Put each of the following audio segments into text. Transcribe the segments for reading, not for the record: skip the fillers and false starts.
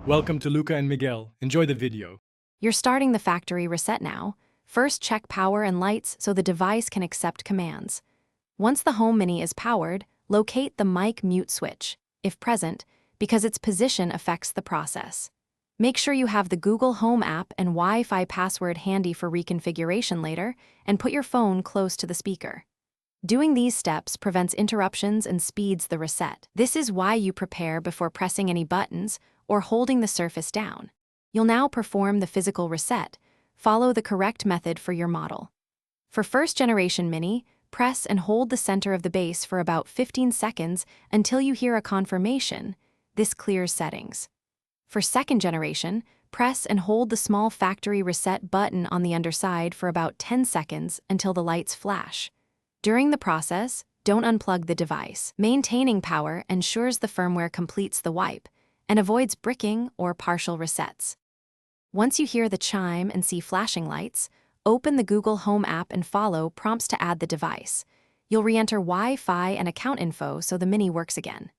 Welcome to Luca and Miguel. Enjoy the video. You're starting the factory reset now. First, check power and lights so the device can accept commands. Once the Home Mini is powered, locate the mic mute switch, if present, because its position affects the process. Make sure you have the Google Home app and Wi-Fi password handy for reconfiguration later, and put your phone close to the speaker. Doing these steps prevents interruptions and speeds the reset. This is why you prepare before pressing any buttons or holding the surface down. You'll now perform the physical reset. Follow the correct method for your model. For first generation Mini, press and hold the center of the base for about 15 seconds until you hear a confirmation. This clears settings. For second generation, press and hold the small factory reset button on the underside for about 10 seconds until the lights flash. During the process, don't unplug the device. Maintaining power ensures the firmware completes the wipe and avoids bricking or partial resets. Once you hear the chime and see flashing lights, open the Google Home app and follow prompts to add the device. You'll re-enter Wi-Fi and account info so the Mini works again.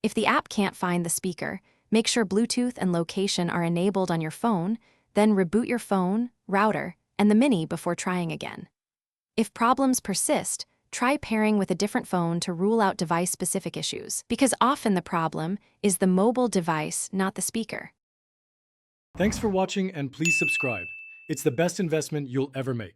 If the app can't find the speaker, make sure Bluetooth and location are enabled on your phone, then reboot your phone, router, and the Mini before trying again. If problems persist, try pairing with a different phone to rule out device-specific issues, because often the problem is the mobile device, not the speaker. Thanks for watching and please subscribe. It's the best investment you'll ever make.